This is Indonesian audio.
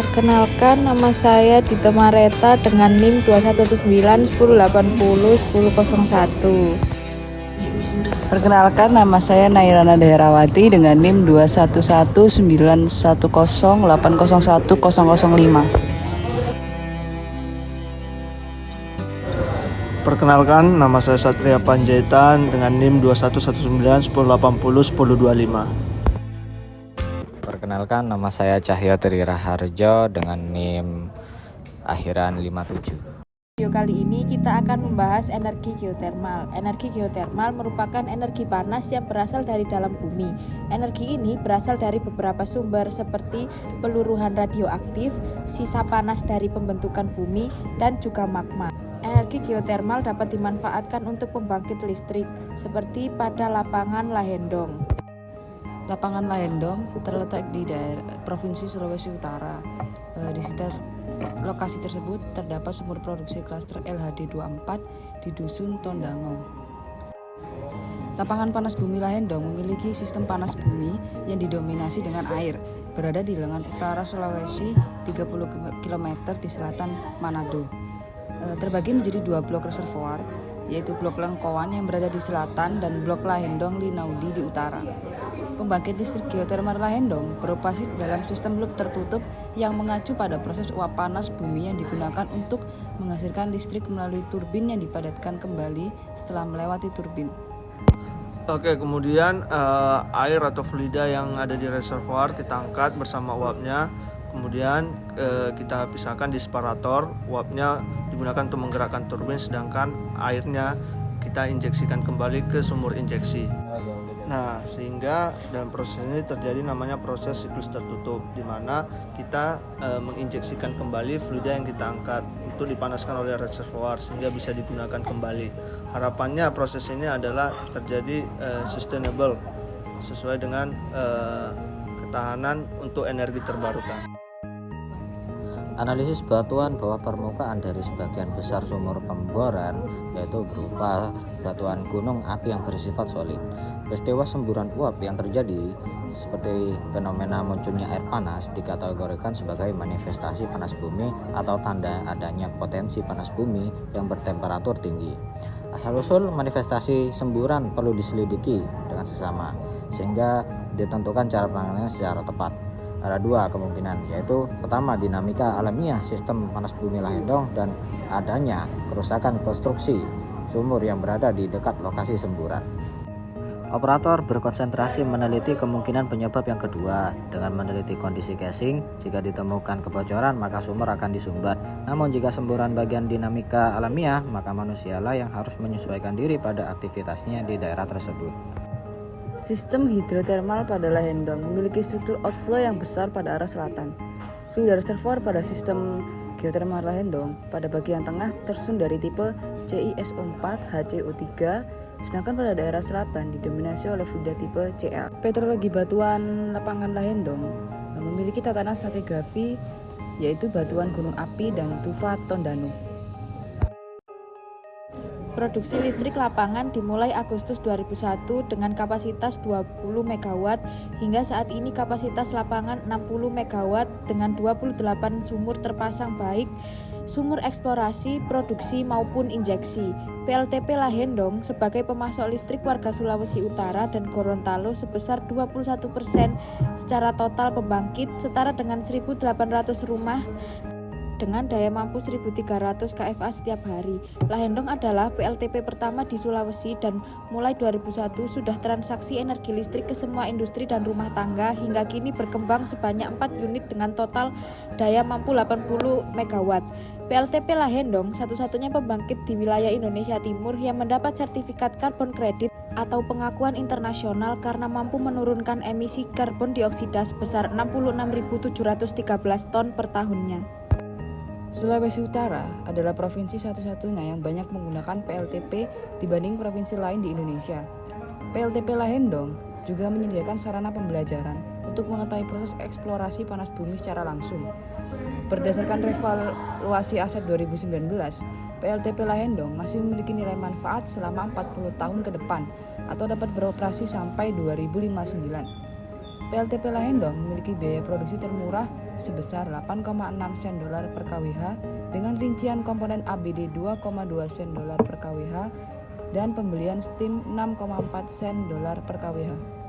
Perkenalkan, nama saya Dita Mareta dengan NIM 21910801001. Perkenalkan, nama saya Nairana Daherawati dengan NIM 2119108011005. Perkenalkan, nama saya Satria Panjaitan dengan NIM 2119108011025. Perkenalkan, nama saya Cahyo Tri Raharjo dengan NIM akhiran 57. Video kali ini kita akan membahas energi geotermal. Energi geotermal merupakan energi panas yang berasal dari dalam bumi. Energi ini berasal dari beberapa sumber seperti peluruhan radioaktif, sisa panas dari pembentukan bumi, dan juga magma. Energi geotermal dapat dimanfaatkan untuk pembangkit listrik, seperti pada lapangan Lahendong. Lapangan Lahendong terletak di daerah Provinsi Sulawesi Utara. Di sekitar lokasi tersebut terdapat sumur produksi klaster LHD24 di Dusun Tondango. Lapangan panas bumi Lahendong memiliki sistem panas bumi yang didominasi dengan air, berada di lengan utara Sulawesi 30 km di selatan Manado. Terbagi menjadi dua blok reservoir, yaitu blok Lengkowan yang berada di selatan dan blok Lahendong Linaudi di utara. Pembangkit listrik geotermal Lahendong beroperasi dalam sistem loop tertutup yang mengacu pada proses uap panas bumi yang digunakan untuk menghasilkan listrik melalui turbin yang dipadatkan kembali setelah melewati turbin. Oke, kemudian air atau fluida yang ada di reservoir kita angkat bersama uapnya. Kemudian kita pisahkan di separator. Uapnya digunakan untuk menggerakkan turbin, sedangkan airnya kita injeksikan kembali ke sumur injeksi. Nah, sehingga dalam proses ini terjadi namanya proses siklus tertutup, di mana kita menginjeksikan kembali fluida yang kita angkat untuk dipanaskan oleh reservoir sehingga bisa digunakan kembali. Harapannya proses ini adalah terjadi sustainable sesuai dengan ketahanan untuk energi terbarukan. Analisis batuan bawah permukaan dari sebagian besar sumur pemboran, yaitu berupa batuan gunung api yang bersifat solid. Peristiwa semburan uap yang terjadi seperti fenomena munculnya air panas dikategorikan sebagai manifestasi panas bumi atau tanda adanya potensi panas bumi yang bertemperatur tinggi. Asal-usul manifestasi semburan perlu diselidiki dengan sesama sehingga ditentukan cara penanganannya secara tepat. Ada dua kemungkinan, yaitu pertama dinamika alamiah sistem panas bumi Lahendong dan adanya kerusakan konstruksi sumur yang berada di dekat lokasi semburan. Operator berkonsentrasi meneliti kemungkinan penyebab yang kedua dengan meneliti kondisi casing. Jika ditemukan kebocoran maka sumur akan disumbat. Namun jika semburan bagian dinamika alamiah maka manusialah yang harus menyesuaikan diri pada aktivitasnya di daerah tersebut. Sistem hidrotermal pada Lahendong memiliki struktur outflow yang besar pada arah selatan. Fluida reservoir pada sistem geotermal Lahendong pada bagian tengah tersusun dari tipe CiSO4 HCO3, sedangkan pada daerah selatan didominasi oleh fluida tipe Cl. Petrologi batuan lapangan Lahendong memiliki tatanan stratigrafi, yaitu batuan gunung api dan tufa Tondano. Produksi listrik lapangan dimulai Agustus 2001 dengan kapasitas 20 MW. Hingga saat ini kapasitas lapangan 60 MW dengan 28 sumur terpasang, baik sumur eksplorasi, produksi maupun injeksi. PLTP Lahendong sebagai pemasok listrik warga Sulawesi Utara dan Gorontalo sebesar 21% secara total pembangkit, setara dengan 1.800 rumah dengan daya mampu 1.300 kVA setiap hari. Lahendong adalah PLTP pertama di Sulawesi dan mulai 2001 sudah transaksi energi listrik ke semua industri dan rumah tangga. Hingga kini berkembang sebanyak 4 unit dengan total daya mampu 80 MW. PLTP Lahendong satu-satunya pembangkit di wilayah Indonesia Timur yang mendapat sertifikat karbon kredit atau pengakuan internasional karena mampu menurunkan emisi karbon dioksida sebesar 66.713 ton per tahunnya. Sulawesi Utara adalah provinsi satu-satunya yang banyak menggunakan PLTP dibanding provinsi lain di Indonesia. PLTP Lahendong juga menyediakan sarana pembelajaran untuk mengetahui proses eksplorasi panas bumi secara langsung. Berdasarkan revaluasi aset 2019, PLTP Lahendong masih memiliki nilai manfaat selama 40 tahun ke depan atau dapat beroperasi sampai 2059. PLTP Lahendong memiliki biaya produksi termurah sebesar 8,6 sen dolar per kWh dengan rincian komponen ABD 2,2 sen dolar per kWh dan pembelian steam 6,4 sen dolar per kWh.